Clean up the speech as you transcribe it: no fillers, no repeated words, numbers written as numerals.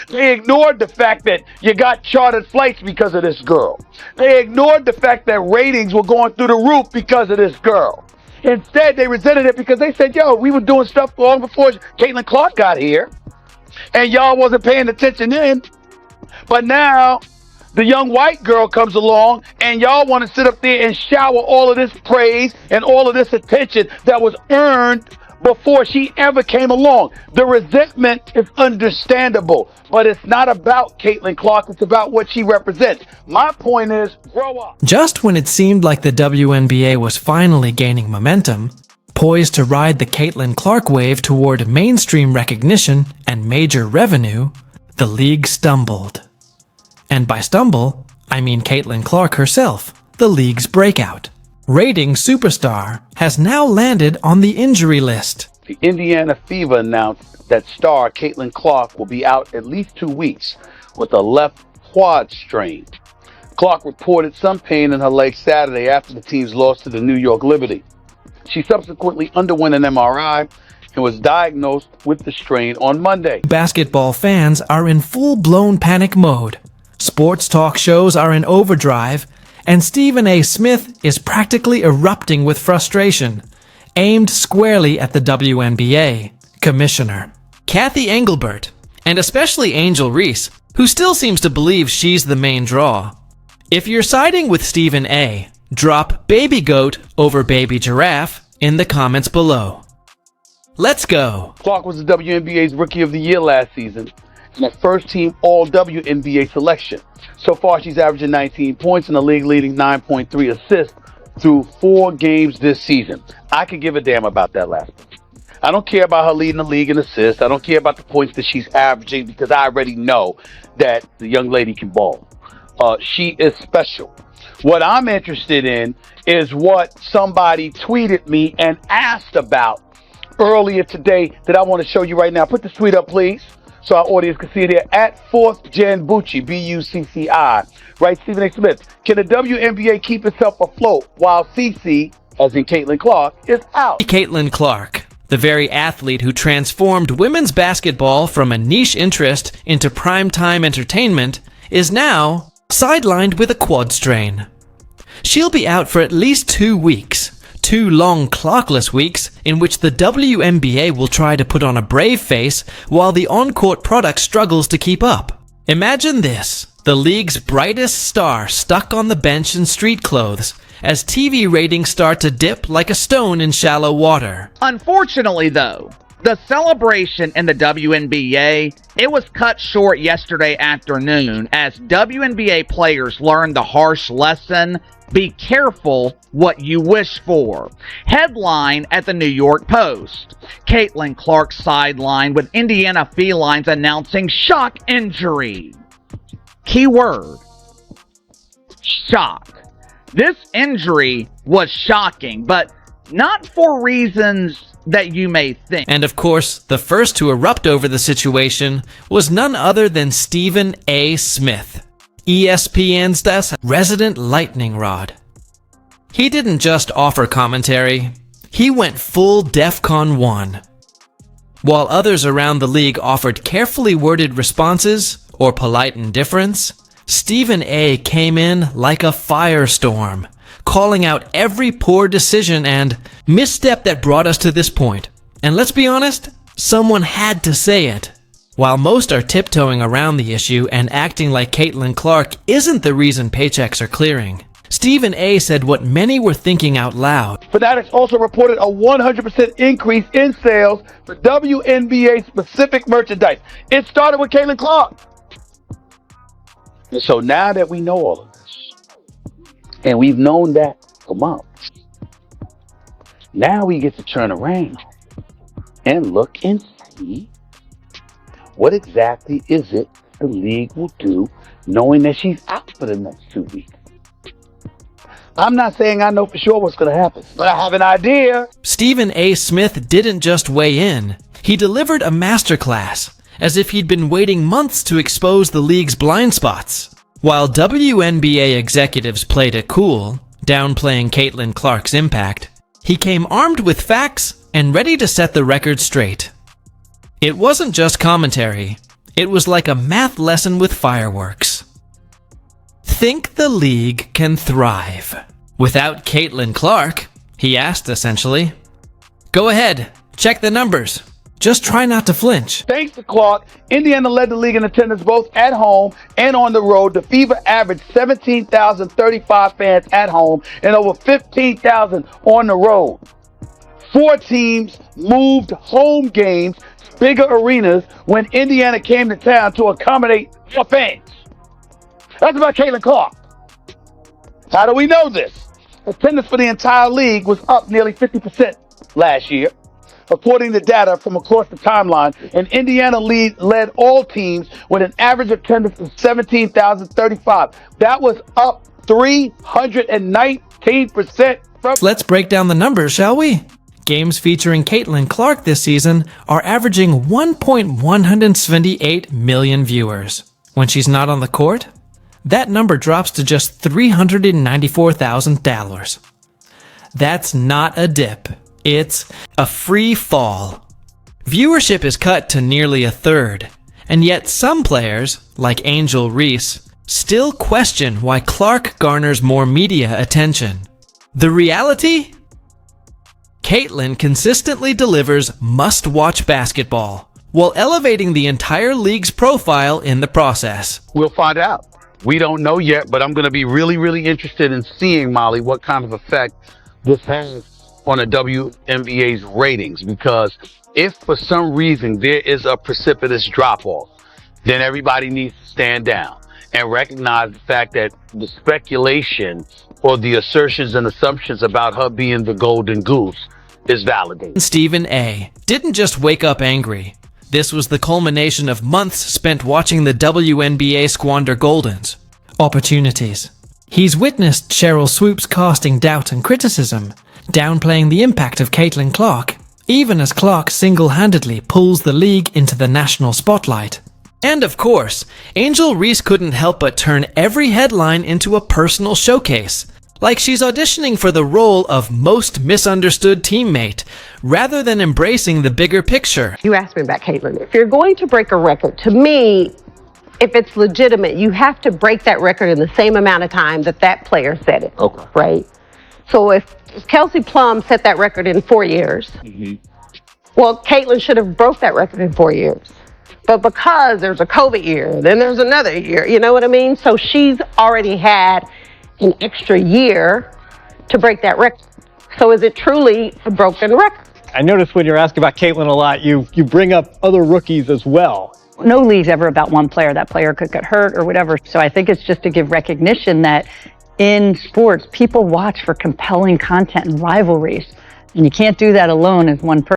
They ignored the fact that you got chartered flights because of this girl. They ignored the fact that ratings were going through the roof because of this girl. Instead, they resented it because they said, yo, we were doing stuff long before Caitlin Clark got here, and y'all wasn't paying attention then. But now the young white girl comes along, and y'all want to sit up there and shower all of this praise and all of this attention that was earned before she ever came along. The resentment is understandable, but it's not about Caitlin Clark. It's about what she represents. My point is, grow up. Just when it seemed like the WNBA was finally gaining momentum, poised to ride the Caitlin Clark wave toward mainstream recognition and major revenue, the league stumbled. And by stumble, I mean Caitlin Clark herself, the league's breakout. Ratings superstar has now landed on the injury list. The Indiana Fever announced that star Caitlin Clark will be out at least 2 weeks with a left quad strain. Clark reported some pain in her leg Saturday after the team's loss to the New York Liberty. She subsequently underwent an MRI and was diagnosed with the strain on Monday. Basketball fans are in full-blown panic mode. Sports talk shows are in overdrive, and Stephen A. Smith is practically erupting with frustration, aimed squarely at the WNBA commissioner, Kathy Engelbert, and especially Angel Reese, who still seems to believe she's the main draw. If you're siding with Stephen A., drop baby goat over baby giraffe in the comments below. Let's go. Clark was the WNBA's Rookie of the Year last season and a first-team All-WNBA selection. So far, she's averaging 19 points and a league-leading 9.3 assists through 4 games this season. I could give a damn about that last one. I don't care about her leading the league in assists. I don't care about the points that she's averaging because I already know that the young lady can ball. She is special. What I'm interested in is what somebody tweeted me and asked about earlier today that I want to show you right now. Put the tweet up, please, so our audience can see it here. At 4th Gen Bucci, B-U-C-C-I. Right, Stephen A. Smith. Can the WNBA keep itself afloat while CC, as in Caitlin Clark, is out? Caitlin Clark, the very athlete who transformed women's basketball from a niche interest into primetime entertainment, is now sidelined with a quad strain. She'll be out for at least 2 weeks. 2 long clockless weeks in which the WNBA will try to put on a brave face while the on-court product struggles to keep up. Imagine this, the league's brightest star stuck on the bench in street clothes as TV ratings start to dip like a stone in shallow water. Unfortunately, though, the celebration in the WNBA, it was cut short yesterday afternoon as WNBA players learned the harsh lesson: be careful what you wish for. Headline at the New York Post. Caitlin Clark sidelined with Indiana Felines announcing shock injury. Keyword: shock. This injury was shocking, but not for reasons that you may think. And of course, the first to erupt over the situation was none other than Stephen A. Smith, ESPN's resident lightning rod. He didn't just offer commentary, he went full DEFCON 1. While others around the league offered carefully worded responses or polite indifference, Stephen A. came in like a firestorm, calling out every poor decision and misstep that brought us to this point. And let's be honest, someone had to say it. While most are tiptoeing around the issue and acting like Caitlin Clark isn't the reason paychecks are clearing, Stephen A. said what many were thinking out loud. Fanatics also reported a 100% increase in sales for WNBA specific merchandise. It started with Caitlin Clark. And so now that we know all of this, and we've known that for months, now we get to turn around and look and see what exactly is it the league will do knowing that she's out for the next 2 weeks. I'm not saying I know for sure what's going to happen, but I have an idea. Stephen A. Smith didn't just weigh in. He delivered a masterclass, as if he'd been waiting months to expose the league's blind spots. While WNBA executives played it cool, downplaying Caitlin Clark's impact, he came armed with facts and ready to set the record straight. It wasn't just commentary. It was like a math lesson with fireworks. Think the league can thrive without Caitlin Clark? He asked, essentially. Go ahead, check the numbers. Just try not to flinch. Thanks to Clark, Indiana led the league in attendance both at home and on the road. The Fever averaged 17,035 fans at home and over 15,000 on the road. 4 teams moved home games, bigger arenas, when Indiana came to town to accommodate more fans. That's about Caitlin Clark. How do we know this? Attendance for the entire league was up nearly 50% last year, according to data from across the timeline, and Indiana led all teams with an average attendance of 17,035. That was up 319% from... Let's break down the numbers, shall we? Games featuring Caitlin Clark this season are averaging 1.178 million viewers. When she's not on the court, that number drops to just $394,000. That's not a dip. It's a free fall. Viewership is cut to nearly a third, and yet some players, like Angel Reese, still question why Clark garners more media attention. The reality? Caitlin consistently delivers must-watch basketball, while elevating the entire league's profile in the process. We'll find out. We don't know yet, but I'm going to be really, really interested in seeing, Molly, what kind of effect this has on the WNBA's ratings, because if for some reason there is a precipitous drop-off, then everybody needs to stand down and recognize the fact that the speculation or the assertions and assumptions about her being the golden goose is validated. Stephen A. didn't just wake up angry. This was the culmination of months spent watching the WNBA squander Goldens opportunities. He's witnessed Cheryl Swoopes casting doubt and criticism, downplaying the impact of Caitlin Clark, even as Clark single-handedly pulls the league into the national spotlight. And of course, Angel Reese couldn't help but turn every headline into a personal showcase, like she's auditioning for the role of most misunderstood teammate, rather than embracing the bigger picture. You asked me about Caitlin. If you're going to break a record, to me, if it's legitimate, you have to break that record in the same amount of time that that player set it. Okay. Right? So if Kelsey Plum set that record in 4 years, well, Caitlin should have broke that record in 4 years. But because there's a COVID year, then there's another year, you know what I mean? So she's already had an extra year to break that record. So is it truly a broken record? I noticed when you're asking about Caitlin a lot, you bring up other rookies as well. No league's ever about one player. That player could get hurt or whatever. So I think it's just to give recognition that in sports, people watch for compelling content and rivalries. And you can't do that alone as one person.